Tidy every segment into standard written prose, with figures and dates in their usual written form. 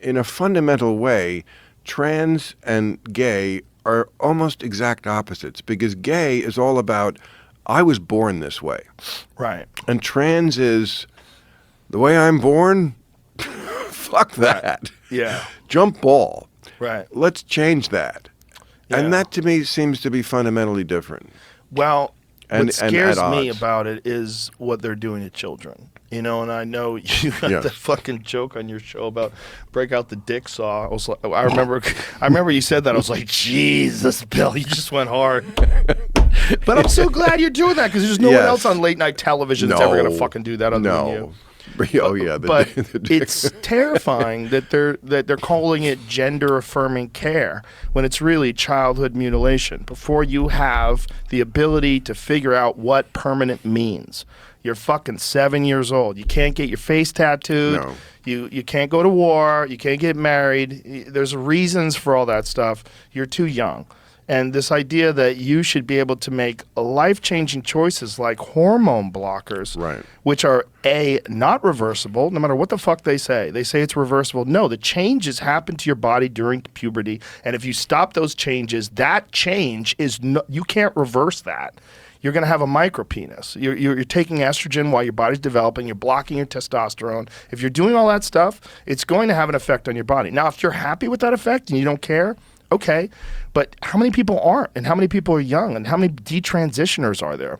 in a fundamental way, trans and gay are almost exact opposites, because gay is all about, I was born this way. Right. And trans is, the way I'm born, fuck that. Right. Yeah. Jump ball. Right. Let's change that. Yeah. And that to me seems to be fundamentally different. Well, And- what and scares at me odds. about it is what they're doing to children. You know, and I know you got Yes. that fucking joke on your show about break out the dick saw. I was like, I remember you said that. I was like, Jesus, Bill, you just went hard. But I'm so glad you're doing that, because there's no one Yes. else on late night television that's ever gonna fucking do that other than you. Oh yeah, But the dick. it's terrifying that they're calling it gender affirming care when it's really childhood mutilation. Before you have the ability to figure out what permanent means, you're fucking 7 years old. You can't get your face tattooed. No. You can't go to war. You can't get married. There's reasons for all that stuff. You're too young. And this idea that you should be able to make life-changing choices like hormone blockers, Right. which are not reversible, no matter what the fuck they say. They say it's reversible. No, the changes happen to your body during puberty, and if you stop those changes, that change is you can't reverse that. You're going to have a micropenis. You're taking estrogen while your body's developing. You're blocking your testosterone. If you're doing all that stuff, it's going to have an effect on your body. Now, if you're happy with that effect and you don't care, okay. But how many people aren't? And how many people are young? And how many detransitioners are there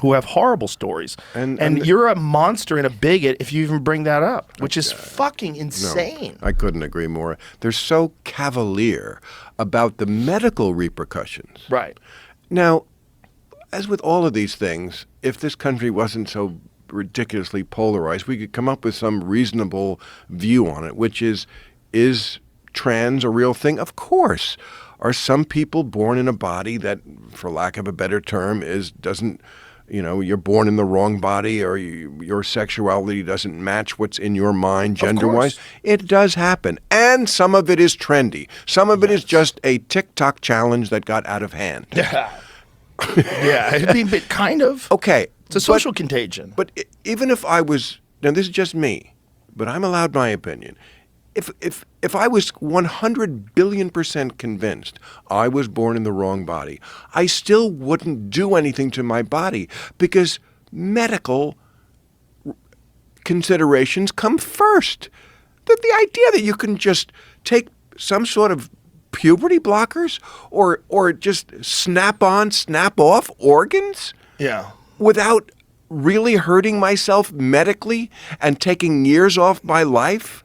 who have horrible stories? And you're a monster and a bigot if you even bring that up, which is fucking insane. No, I couldn't agree more. They're so cavalier about the medical repercussions. Right. Now, as with all of these things, if this country wasn't so ridiculously polarized, we could come up with some reasonable view on it, which is trans a real thing? Of course. Are some people born in a body that, for lack of a better term, doesn't, you're born in the wrong body, or your sexuality doesn't match what's in your mind gender-wise? It does happen. And some of it is trendy. Some of it is just a TikTok challenge that got out of hand. Yeah. Yeah, I mean, but kind of. Okay. It's a social contagion. But even if I was, now this is just me, but I'm allowed my opinion. If I was 100 billion% convinced I was born in the wrong body, I still wouldn't do anything to my body, because medical considerations come first. The idea that you can just take some sort of puberty blockers or just snap on, snap off organs without really hurting myself medically and taking years off my life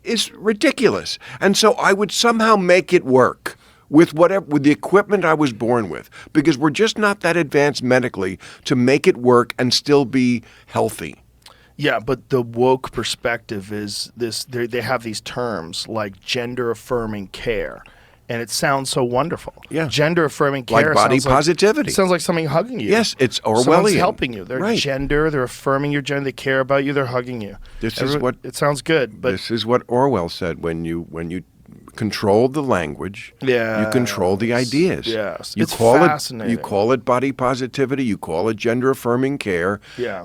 is ridiculous. And so I would somehow make it work with the equipment I was born with, because we're just not that advanced medically to make it work and still be healthy. Yeah, but the woke perspective is this: they have these terms like gender-affirming care, and it sounds so wonderful. Yeah, gender-affirming care, like body sounds positivity. It sounds like something hugging you. Yes, it's Orwellian. Someone's helping you. They're right. They're affirming your gender. They care about you. They're hugging you. It sounds good. But this is what Orwell said: when you control the language, you control the ideas. Yes, it's fascinating. You call it body positivity, you call it gender-affirming care,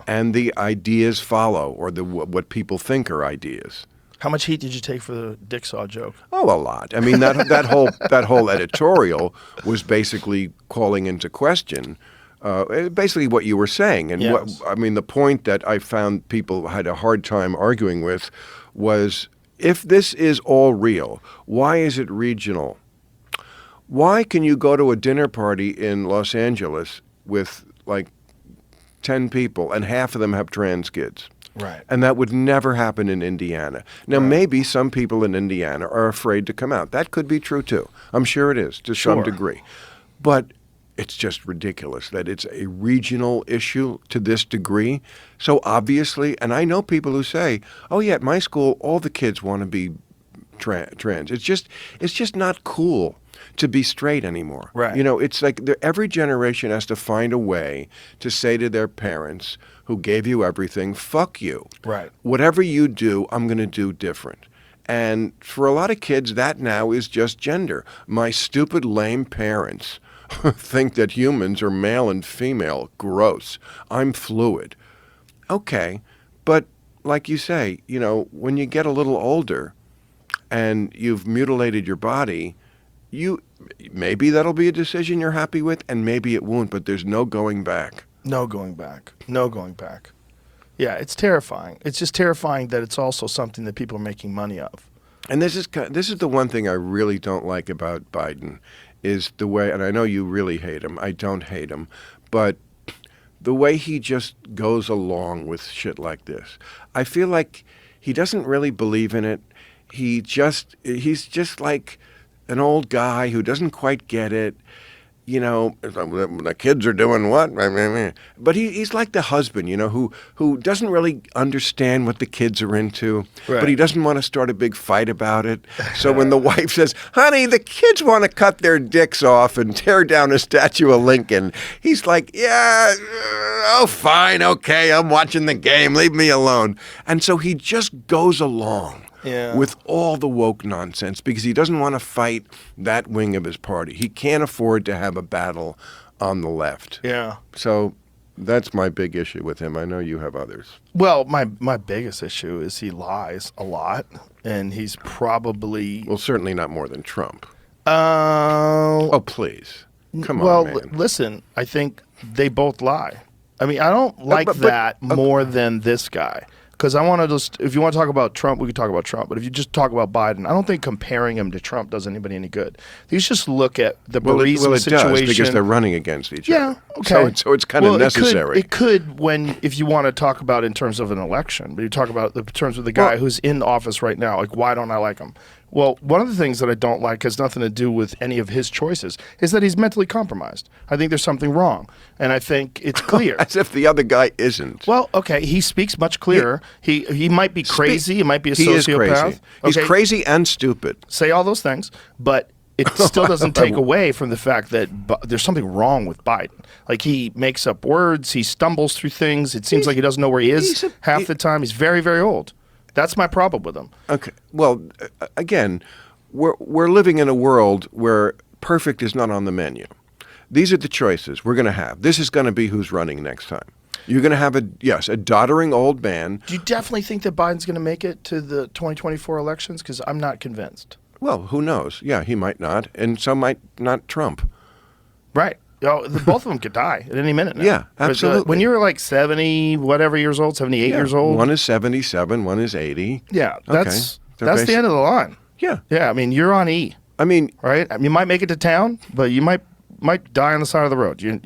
and the ideas follow, or what people think are ideas. How much heat did you take for the dick saw joke? Oh, a lot. I mean, that whole editorial was basically calling into question basically what you were saying. And the point that I found people had a hard time arguing with was, if this is all real, why is it regional? Why can you go to a dinner party in Los Angeles with like 10 people and half of them have trans kids? Right. And that would never happen in Indiana. Now, maybe some people in Indiana are afraid to come out. That could be true, too. I'm sure it is, to some degree. But it's just ridiculous that it's a regional issue to this degree. So obviously, and I know people who say, oh yeah, at my school, all the kids want to be trans. It's just not cool to be straight anymore. Right. It's like every generation has to find a way to say to their parents who gave you everything, fuck you. Right. Whatever you do, I'm going to do different. And for a lot of kids, that now is just gender. My stupid, lame parents think that humans are male and female. Gross. I'm fluid. Okay, but like you say, when you get a little older, and you've mutilated your body, maybe that'll be a decision you're happy with, and maybe it won't, but there's no going back. No going back. No going back. Yeah, it's terrifying. It's just terrifying that it's also something that people are making money of. And this is the one thing I really don't like about Biden is the way, and I know you really hate him. I don't hate him, but the way he just goes along with shit like this. I feel like he doesn't really believe in it. He's just like an old guy who doesn't quite get it. You know, the kids are doing what? But he's like the husband, you know, who doesn't really understand what the kids are into, Right. but he doesn't want to start a big fight about it. So when the wife says, honey, the kids want to cut their dicks off and tear down a statue of Lincoln, he's like, yeah, oh, fine, okay, I'm watching the game, leave me alone. And so he just goes along. Yeah. With all the woke nonsense because he doesn't want to fight that wing of his party. He can't afford to have a battle on the left. Yeah. So that's my big issue with him. I know you have others. Well, my biggest issue is he lies a lot, and he's probably... Well, certainly not more than Trump. Uh, Oh, please. Come well, on, man. listen, I think they both lie. I mean, I don't like but- that more than this guy. Because I want to just, if you want to talk about Trump, we could talk about Trump. But if you just talk about Biden, I don't think comparing him to Trump does anybody any good. You just look at the Burisma it situation. does because they're running against each Yeah, other. okay. So it's kind of necessary. It could when, if you want to talk about in terms of an election, but you talk about the terms of the guy who's in office right now, like why don't I like him? Well, one of the things that I don't like has nothing to do with any of his choices, is that he's mentally compromised. I think there's something wrong, and I think it's clear. As if the other guy isn't. Well, okay, he speaks much clearer. He might be crazy. He might be a He is sociopath. crazy. He's Okay, crazy and stupid. say all those things, but it still doesn't take away from the fact that there's something wrong with Biden. Like, he makes up words, he stumbles through things. It seems like he doesn't know where he is half the time. He's very, very old. That's my problem with him. Okay. Well, again, we're living in a world where perfect is not on the menu. These are the choices we're going to have. This is going to be who's running next time. You're going to have a doddering old man. Do you definitely think that Biden's going to make it to the 2024 elections? Because I'm not convinced. Well, who knows? Yeah, he might not, and so might not Trump. Right. Both of them could die at any minute now. Yeah, But, absolutely. when you're like 70, whatever years old, 78 years old. One is 77, one is 80. Yeah, that's Okay. the end of the line. Yeah. Yeah, I mean, you're on E, I mean, right? I mean, you might make it to town, but you might die on the side of the road. You